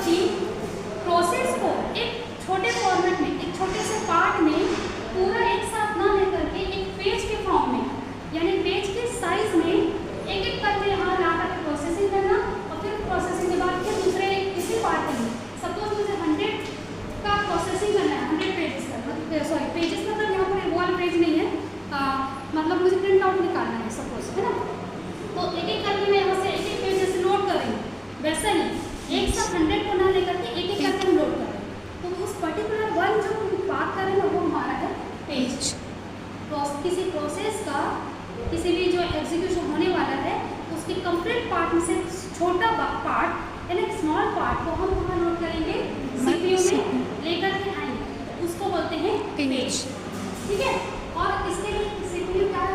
कि प्रोसेस को एक छोटे फॉर्मेट में, एक छोटे से पार्ट में पूरा एक साथ ना लेकर के एक पेज के फॉर्म में, यानी पेज के साइज में एक एक करके यहाँ ला करके प्रोसेसिंग करना, और फिर प्रोसेसिंग के बाद फिर दूसरे किसी पार्ट में, सपोज मुझे 100 का प्रोसेसिंग करना है, 100 पेजेस का, सॉरी पेजेस मतलब यहाँ पर वॉल पेज नहीं है, मतलब मुझे प्रिंट आउट निकालना है सपोज, है ना। तो एक एक करके मैं यहाँ से एक एक पेज जैसे लोड कर रही हूँ, वैसा ही एक साथ 100 को ना लेकर के एक एक करके हम लोड कर रहे हैं। तो उस पर्टिकुलर वन जो हम बात कर रहे हैं वो हमारा है पेज। किसी प्रोसेस का किसी भी जो एग्जीक्यूशन होने वाला है उसके कंप्लीट पार्ट में से छोटा पार्ट यानी स्मॉल पार्ट को हम कहाँ लोड करेंगे, सीपीयू में लेकर के आएंगे, उसको बोलते हैं पेज। ठीक है। और इसके लिए सीपीयू क्या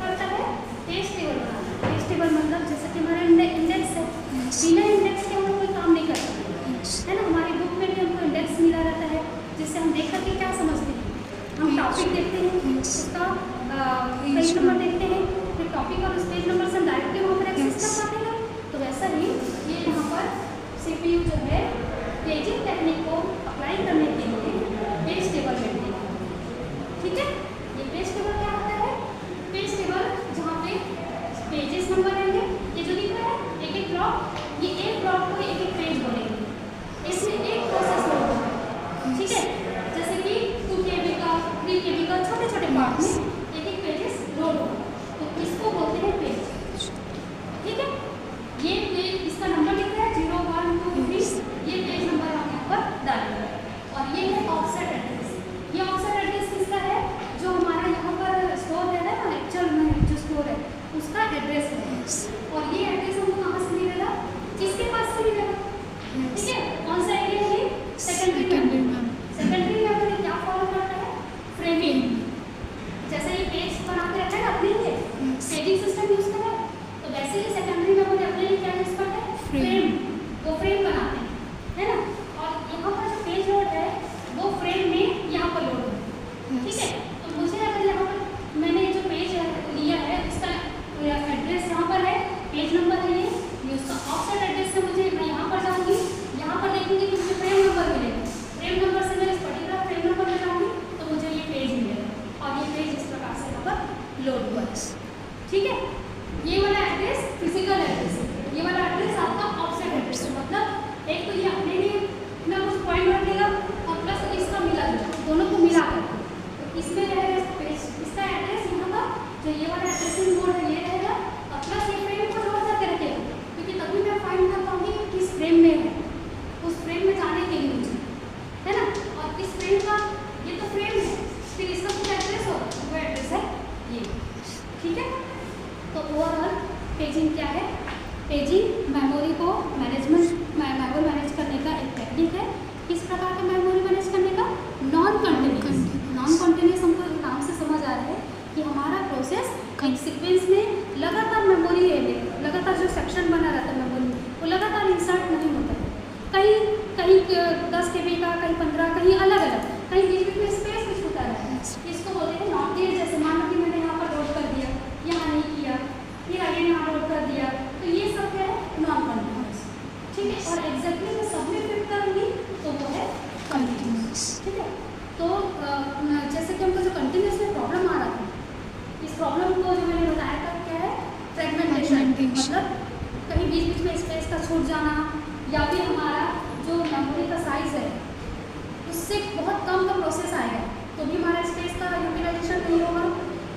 करता है, पेज टेबल बनाता है। पेज टेबल मतलब जैसे कि हमारा इंडेक्स है, बिना इंडेक्स के हम कोई काम नहीं कर सकते, है ना। हमारी बुक में भी हमको इंडेक्स मिला रहता है जिससे हम देख करके क्या समझते हैं, हम टॉपिक देखते हैं, उसका पेज नंबर देखते हैं, फिर टॉपिक और उस पेज नंबर से हम डायरेक्टली वहाँ पर एक्सेस कर पाते हैं। तो वैसा ही ये यहाँ पर सीपीयू जो है पेजिंग टेक्निक को अप्लाई करने के लिए पेज टेबल बैठते हैं। ठीक है। ये पेज टेबल क्या होता है, पेज टेबल जहाँ पे पेजेस नंबर रहेंगे, ये जो दिख रहा है एक एक ब्लॉक, ये एक ब्लॉक को एक एक पेज बोलेंगे, इसमें एक प्रोसेस लोड होगा। ठीक है। जैसे कि 2 KB का 3 KB का छोटे छोटे पार्ट में एक एक पेजेस लोड होगा, तो इसको बोलते हैं पेज। ठीक है। ये पेज इसका नंबर लिख रहा है 0 1 2 3, ये पेज नंबर हम यहाँ पर डालेंगे। और ये है ऑफसेट एड्रेस। ये ऑफसेट एड्रेस किसका है, जो हमारा यहाँ पर स्टोर है ना, एक्चुअल में जो स्टोर है उसका एड्रेस है। और ये एड्रेस हमको कहाँ से मिलेगा, किसके पास से मिलेगा। ठीक है। कौन सा एरिया है, सेकेंडरी मेमोरी। सेकेंडरी मेमोरी क्या फॉलो करता है, फ्रेमिंग। जैसे ये पेज बनाते रहते हैं ना अपने लिए, पेजिंग सिस्टम यूज कर रहे हैं, तो वैसे ही सेकेंडरी मेमोरी अपने लिए क्या यूज करता है, फ्रेम। वो फ्रेम बनाते हैं, है ना। और यहाँ पर जो पेज लोड है वो फ्रेम में यहाँ पर लोड है। ठीक है। तो मुझे अगर यहाँ पर मैंने जो पेज लिया है उसका एड्रेस यहाँ पर है, पेज नंबर है ये उसका ऑफसेट एड्रेस से मुझे, मैं यहाँ पर जाऊँगी, यहाँ पर देखूँगी कि मुझे फ्रेम नंबर मिलेगा, फ्रेम नंबर से मैं इस पर्टिकुलर फ्रेम नंबर में जाऊँगी तो मुझे ये पेज मिलेगा, और ये पेज इस प्रकार से यहाँ पर लोड हुआ है। ठीक है। ये वाला एड्रेस फिजिकल एड्रेस है, ये वाला एड्रेस आपका ऑफसेट एड्रेस है, मतलब एक तो ये अपने लिए ना कुछ पॉइंट रखेगा और प्लस इसका मिला जुला, दोनों को मिला कर तो इसमें रहेगा पेज, इसका एड्रेस यहाँ का जो ये वाला एड्रेसिंग मोड है ये रहेगा, और प्लस ये फ्रेम को जोड़ करके रखेगा, क्योंकि तभी मैं फाइंड कर पाऊँगी कि किस फ्रेम में है, उस फ्रेम में जाने के लिए मुझे, है ना। और इस फ्रेम का ये तो फ्रेम है, फिर इसका कुछ एड्रेस हो, वो एड्रेस है ये। ठीक है। तो ओवरऑल पेजिंग क्या है, पेजिंग मेमोरी को मेमोरी मैनेज करने का एक टेक्निक है। किस प्रकार का मेमोरी मैनेज करने का, नॉन कंटिन्यूस। नॉन कंटिन्यूस हमको नाम से समझ आ रहा है कि हमारा प्रोसेस एक सीक्वेंस में लगातार मेमोरी ले ले, लगातार जो सेक्शन बना रहता है मेमोरी में वो लगातार इंसर्ट नहीं होता है, कहीं 10 KB का, कहीं 15, कहीं अलग अलग, कहीं बीच में स्पेस भी छूटा रहता है। इसको बोलते हैं नॉट डेट। जैसे मान लो कि मैंने यहाँ पर लोड कर दिया, यहाँ नहीं किया, फिर आगे यहाँ लोड कर दिया, तो ये सब क्या है, नॉन कंटिन्यूस। ठीक है। और एग्जैक्टली मैं सब में फिट करूँगी तो वो है कंटिन्यूस। ठीक है। तो जैसे कि हमको जो कंटिन्यूस में प्रॉब्लम आ रहा था, इस प्रॉब्लम को जो मैंने बताया था क्या है, फ्रेगमेंटेशन, मतलब कहीं बीच बीच में स्पेस का छूट जाना, या फिर हमारा जो मेमोरी का साइज है उससे बहुत कम का प्रोसेस आएगा तो भी हमारा स्पेस का यूटिलाइजेशन नहीं होगा,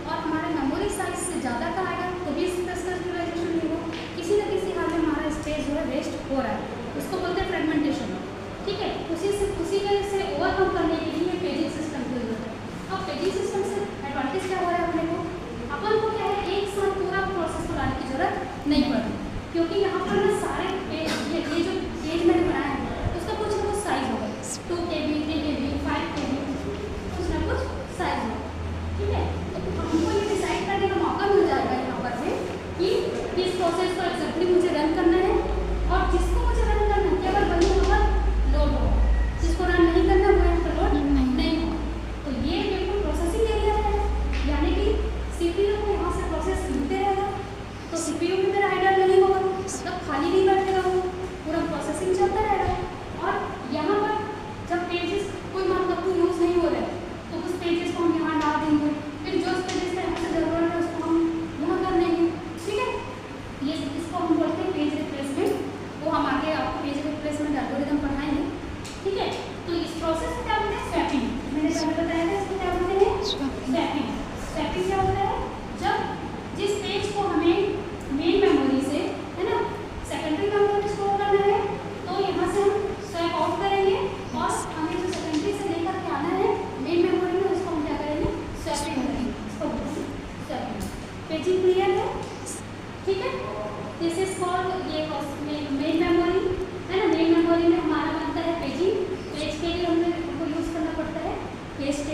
और हमारे मेमोरी साइज से ज़्यादा का आएगा तो भी स्पेस का यूटिलाइजेशन नहीं होगा। किसी न किसी हाल में हमारा स्पेस जो है वेस्ट हो रहा है, उसको बोलते हैं फ्रेगमेंटेशन। ठीक है। उसी वजह से ओवरकम करने के लिए पेजिंग सिस्टम की जरूरत है। अब पेजिंग सिस्टम से एडवांटेज क्या हो रहा है अपने को, अपन को क्या है, एक साथ पूरा प्रोसेस को लाने की जरूरत नहीं पड़ती, क्योंकि यहाँ पर ना सारे पेज, ये जो पेज मैंने बनाया है उसका कुछ ना कुछ साइज होगा, 2 KB 3 KB 5 KB, कुछ ना कुछ साइज होगा। ठीक है। तो हमको ये डिसाइड करने का मौका मिल जाएगा यहाँ पर से कि किस प्रोसेस को एक्जेक्टली मुझे रन करना है, और जिसको मुझे रन करना है केवल वही यहाँ पर लोड हो, जिसको रन नहीं करना वो यहाँ पर लोड नहीं हो। तो ये बिल्कुल प्रोसेसिंग एरिया है, यानी कि सीपीयू को यहाँ से प्रोसेस मिलते रहेगा, तो सीपीयू में मेरा आइडल नहीं होगा, मतलब खाली नहीं बैठेगा, वो पूरा प्रोसेसिंग चलता रहेगा। और इसको हम बोलते हैं पेज रिप्लेसमेंट। वो हम आगे आपको पेज रिप्लेसमेंट एल्गोरिथम पढ़ाएंगे, ठीक है। तो इस प्रोसेस को क्या बोलते हैं? स्वैपिंग। मैंने पहले बताया था इसको क्या बोलते हैं? स्वैपिंग। स्वैपिंग क्या होता है? जब जिस पेज को हमें मेन मेमोरी से, है ना, सेकेंडरी मेमोरी स्टोर करना है, तो यहाँ से हम स्वैप आउट करेंगे और हमें जो सेकेंडरी से लेकर के आना है मेन मेमोरी में, उसको हम क्या करेंगे? स्वैपिंग करेंगे। इसको बोलते हैं स्वैपिंग। पेजिंग क्लियर है? ठीक है। This is called